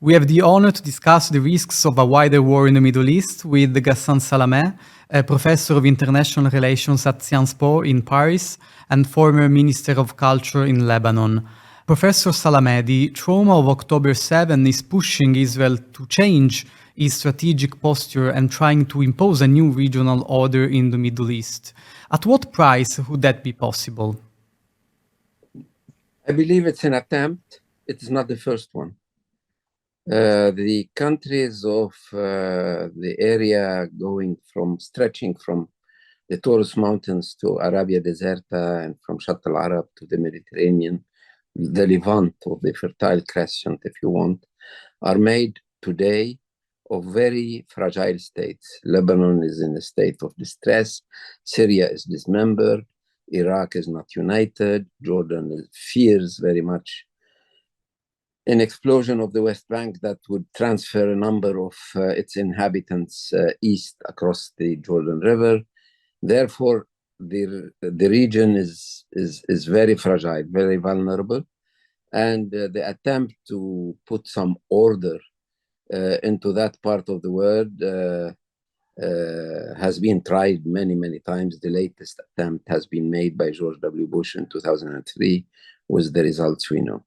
We have the honor to discuss the risks of a wider war in the Middle East with Ghassan Salamè, a professor of international relations at Sciences Po in Paris and former Minister of Culture in Lebanon. Professor Salamè, the trauma of October 7 is pushing Israel to change its strategic posture and trying to impose a new regional order in the Middle East. At what price would that be possible? I believe it's an attempt. It is not the first one. The countries of the area stretching from the Taurus Mountains to Arabia Deserta and from Shatt al-Arab to the Mediterranean, the Levant or the Fertile Crescent, if you want, are made today of very fragile states. Lebanon is in a state of distress. Syria is dismembered. Iraq is not united. Jordan fears very much an explosion of the West Bank that would transfer a number of its inhabitants east across the Jordan River. Therefore, the region is very fragile, very vulnerable. And the attempt to put some order into that part of the world has been tried many, many times. The latest attempt has been made by George W. Bush in 2003 with the results we know.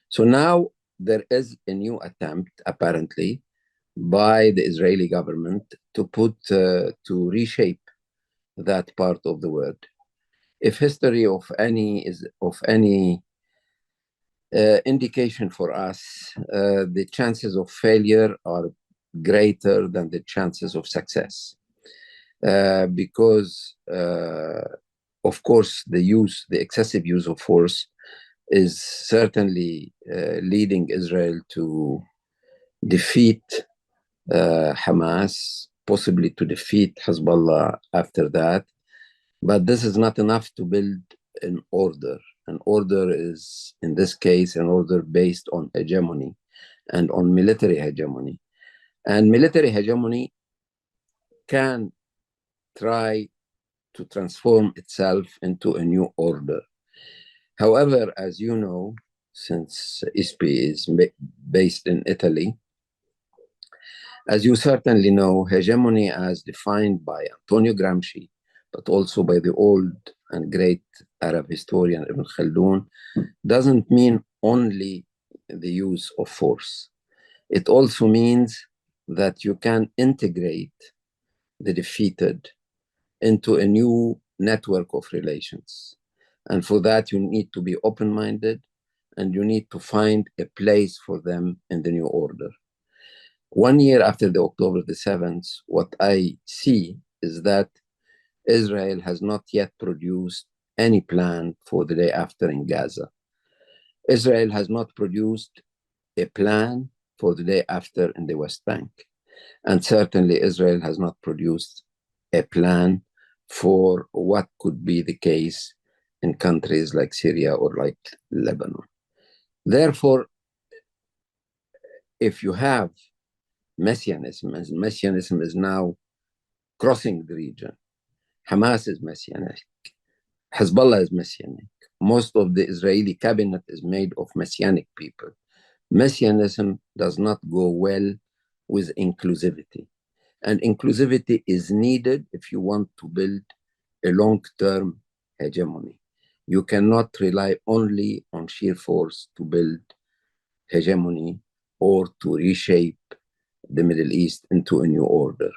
So now there is a new attempt, apparently, by the Israeli government to reshape that part of the world. If history of any indication for us, the chances of failure are greater than the chances of success, because, of course, the excessive use of force is certainly leading Israel to defeat Hamas, possibly to defeat Hezbollah after that. But this is not enough to build an order. An order is, in this case, an order based on hegemony and on military hegemony. And military hegemony can try to transform itself into a new order. However, as you know, since ISPI is based in Italy, as you certainly know, hegemony as defined by Antonio Gramsci, but also by the old and great Arab historian Ibn Khaldun, doesn't mean only the use of force. It also means that you can integrate the defeated into a new network of relations. And for that, you need to be open-minded, and you need to find a place for them in the new order. 1 year after the October the 7th, what I see is that Israel has not yet produced any plan for the day after in Gaza. Israel has not produced a plan for the day after in the West Bank. And certainly Israel has not produced a plan for what could be the case in countries like Syria or like Lebanon. Therefore, if you have messianism, and messianism is now crossing the region, Hamas is messianic, Hezbollah is messianic, most of the Israeli cabinet is made of messianic people. Messianism does not go well with inclusivity. And inclusivity is needed if you want to build a long-term hegemony. You cannot rely only on sheer force to build hegemony or to reshape the Middle East into a new order.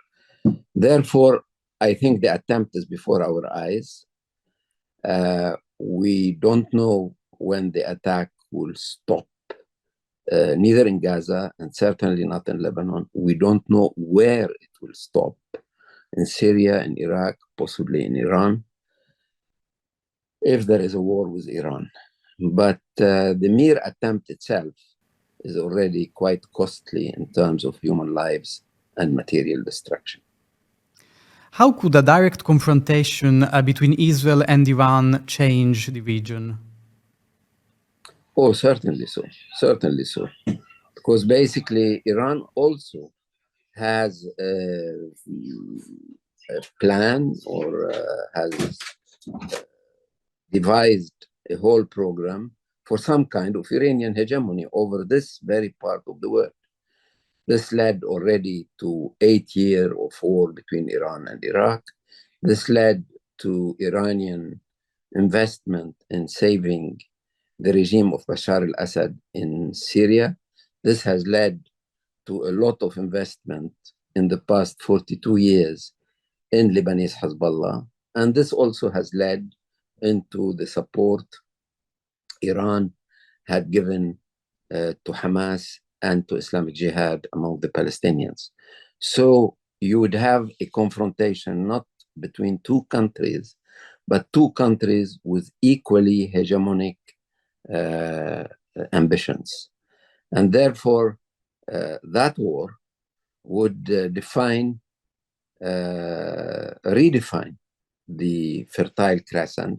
Therefore, I think the attempt is before our eyes. We don't know when the attack will stop, neither in Gaza and certainly not in Lebanon. We don't know where it will stop, in Syria, in Iraq, possibly in Iran, if there is a war with Iran. But the mere attempt itself is already quite costly in terms of human lives and material destruction. How could a direct confrontation between Israel and Iran change the region? Oh, certainly so. Certainly so. Because basically, Iran also has a plan or has devised a whole program for some kind of Iranian hegemony over this very part of the world. This led already to 8 years of war between Iran and Iraq. This led to Iranian investment in saving the regime of Bashar al-Assad in Syria. This has led to a lot of investment in the past 42 years in Lebanese Hezbollah. And this also has led into the support Iran had given to Hamas and to Islamic Jihad among the Palestinians. So you would have a confrontation not between two countries, but two countries with equally hegemonic ambitions. And therefore, that war would redefine the Fertile Crescent,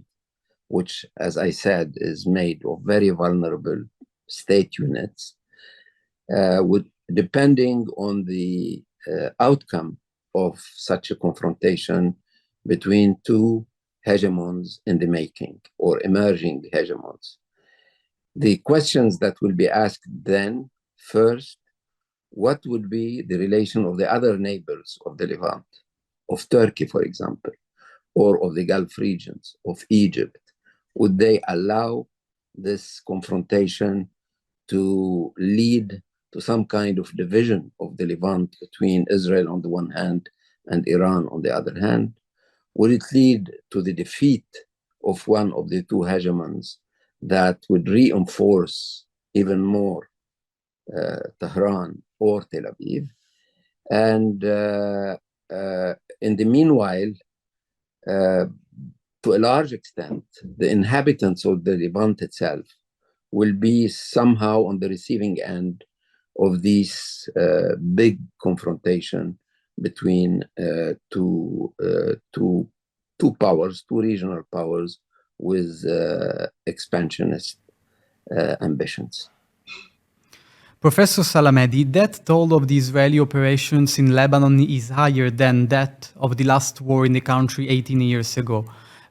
which, as I said, is made of very vulnerable state units, depending on the outcome of such a confrontation between two hegemons in the making or emerging hegemons. The questions that will be asked then, first, what would be the relation of the other neighbors of the Levant, of Turkey, for example, or of the Gulf regions, of Egypt? Would they allow this confrontation to lead to some kind of division of the Levant between Israel on the one hand and Iran on the other hand? Would it lead to the defeat of one of the two hegemons that would reinforce even more Tehran or Tel Aviv? And in the meanwhile, to a large extent, the inhabitants of the Levant itself will be somehow on the receiving end of this big confrontation between two powers, two regional powers with expansionist ambitions. Professor Salamè, the death toll of the Israeli operations in Lebanon is higher than that of the last war in the country 18 years ago.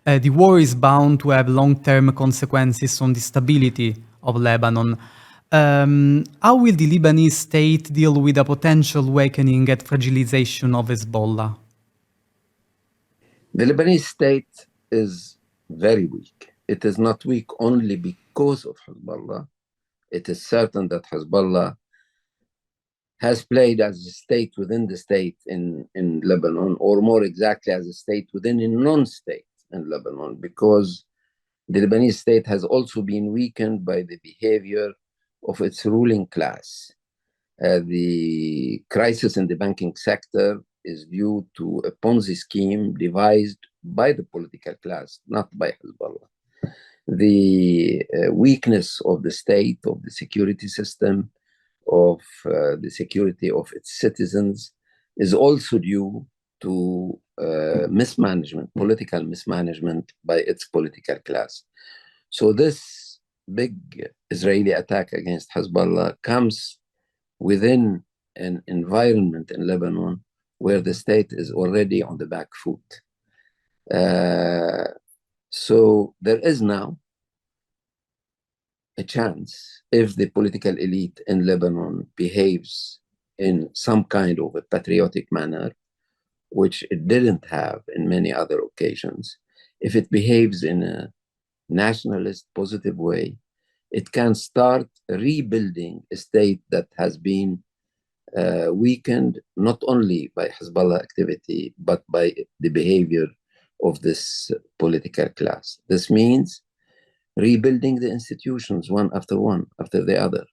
The war is bound to have long-term consequences on the stability of Lebanon. How will the Lebanese state deal with a potential weakening and fragilization of Hezbollah? The Lebanese state is very weak. It is not weak only because of Hezbollah. It is certain that Hezbollah has played as a state within the state in Lebanon, or more exactly as a state within a non-state in Lebanon, because the Lebanese state has also been weakened by the behavior of its ruling class. The crisis in the banking sector is due to a Ponzi scheme devised by the political class, not by Hezbollah. The weakness of the state, of the security system, of the security of its citizens is also due to mismanagement, political mismanagement by its political class. So this big Israeli attack against Hezbollah comes within an environment in Lebanon where the state is already on the back foot. So there is now a chance, if the political elite in Lebanon behaves in some kind of a patriotic manner, which it didn't have in many other occasions, if it behaves in a nationalist, positive way, it can start rebuilding a state that has been weakened not only by Hezbollah activity, but by the behavior of this political class. This means rebuilding the institutions one after the other.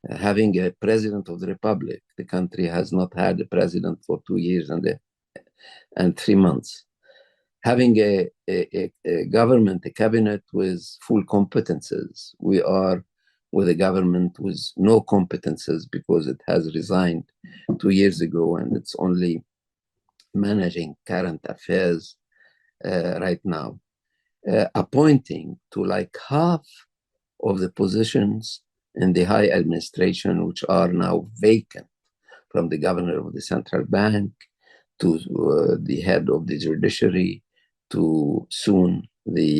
Having a president of the republic. The country has not had a president for 2 years and 3 months. Having a government, a cabinet with full competences. We are with a government with no competences because it has resigned 2 years ago and it's only managing current affairs right now. Appointing to like half of the positions in the high administration, which are now vacant, from the governor of the central bank to the head of the judiciary to soon the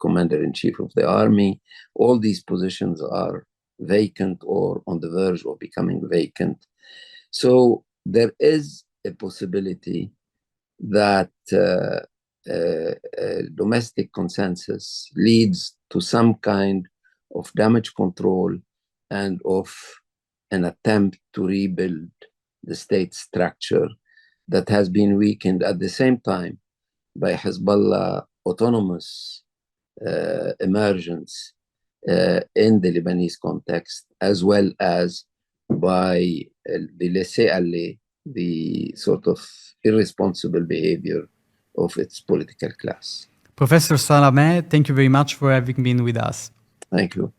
commander-in-chief of the army. All these positions are vacant or on the verge of becoming vacant So there is a possibility that domestic consensus leads to some kind of damage control and of an attempt to rebuild the state structure that has been weakened at the same time by Hezbollah autonomous emergence in the Lebanese context, as well as by the laissez-aller, the sort of irresponsible behavior of its political class. Professor Salamè, thank you very much for having been with us. Thank you.